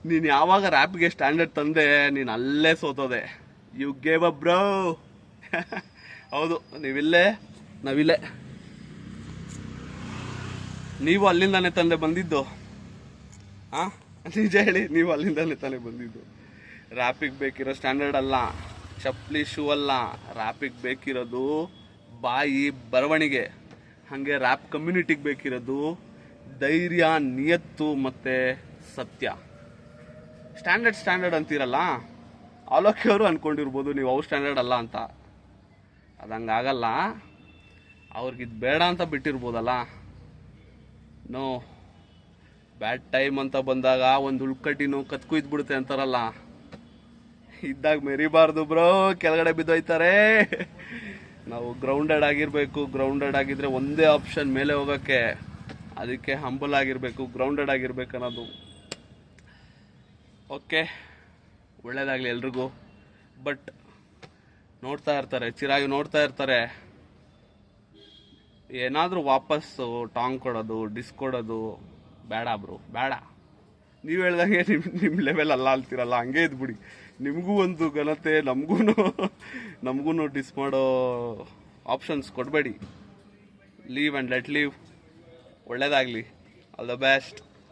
ನೀನು ಯಾವಾಗ ರ್ಯಾಪ್ಗೆ ಸ್ಟ್ಯಾಂಡರ್ಡ್ ತಂದೆ ನೀನು ಅಲ್ಲೇ ಸೋತೋದೆ. You gave up bro. ಹೌದು, ನೀವಿಲ್ಲೇ, ನಾವಿಲ್ಲೇ. ನೀವು ಅಲ್ಲಿಂದಾನೆ ತಂದೆ ಬಂದಿದ್ದು. ಹಾಂ, ನಿಜ ಹೇಳಿ, ನೀವು ಅಲ್ಲಿಂದಾನೆ ತಾನೇ ಬಂದಿದ್ದು. ರ್ಯಾಪಿಗೆ ಬೇಕಿರೋ ಸ್ಟ್ಯಾಂಡರ್ಡ್ ಅಲ್ಲ, ಚಪ್ಪಲಿ ಶೂ ಅಲ್ಲ. ರ್ಯಾಪಿಗೆ ಬೇಕಿರೋದು ಬಾಯಿ ಬರವಣಿಗೆ. ಹಾಗೆ ರ್ಯಾಪ್ ಕಮ್ಯುನಿಟಿಗೆ ಬೇಕಿರೋದು ಧೈರ್ಯ, ನಿಯತ್ತು ಮತ್ತು ಸತ್ಯ. ಸ್ಟ್ಯಾಂಡರ್ಡ್ ಅಂತೀರಲ್ಲ, ಆಲೋಕಿಯವರು ಅಂದ್ಕೊಂಡಿರ್ಬೋದು ನೀವು ಅವು ಸ್ಟ್ಯಾಂಡರ್ಡ್ ಅಲ್ಲ ಅಂತ. ಅದು ಹಂಗಾಗಲ್ಲ. ಅವ್ರಿಗಿದು ಬೇಡ ಅಂತ ಬಿಟ್ಟಿರ್ಬೋದಲ್ಲ. ನೋ, ಬ್ಯಾಡ್ ಟೈಮ್ ಅಂತ ಬಂದಾಗ ಒಂದು ಉಳ್ಕಟ್ಟಿನೂ ಕತ್ಕುಯ್ದ್ಬಿಡುತ್ತೆ ಅಂತಾರಲ್ಲ, ಇದ್ದಾಗ ಮೆರಿಬಾರ್ದು ಬ್ರೋ, ಕೆಳಗಡೆ ಬಿದ್ದೋಯ್ತಾರೆ. ನಾವು ಗ್ರೌಂಡೆಡ್ ಆಗಿರಬೇಕು. ಗ್ರೌಂಡೆಡ್ ಆಗಿದ್ರೆ ಒಂದೇ ಆಪ್ಷನ್, ಮೇಲೆ ಹೋಗೋಕ್ಕೆ. ಅದಕ್ಕೆ ಹಂಬಲ್ ಆಗಿರಬೇಕು, ಗ್ರೌಂಡೆಡ್ ಆಗಿರ್ಬೇಕು ಅನ್ನೋದು. ಓಕೆ, ಒಳ್ಳೇದಾಗಲಿ ಎಲ್ರಿಗೂ. ಬಟ್ ನೋಡ್ತಾ ಇರ್ತಾರೆ, ಚಿರಾಗಿ ನೋಡ್ತಾ ಇರ್ತಾರೆ. ಏನಾದರೂ ವಾಪಸ್ಸು ಟಾಂಗ್ ಕೊಡೋದು, ಡಿಸ್ ಕೊಡೋದು ಬೇಡ ಬ್ರೋ, ಬೇಡ. ನೀವು ಹೇಳ್ದಂಗೆ ನಿಮ್ಮ ಲೆವೆಲ್ ಅಲ್ಲ ಅಂತೀರಲ್ಲ, ಹಂಗೆ ಇದ್ಬಿಡಿ. ನಿಮಗೂ ಒಂದು ಘನತೆ, ನಮಗೂ ಡಿಸ್ ಮಾಡೋ ಆಪ್ಷನ್ಸ್ ಕೊಡಬೇಡಿ. Live and let live. ಒಳ್ಳೇದಾಗಲಿ. All the best.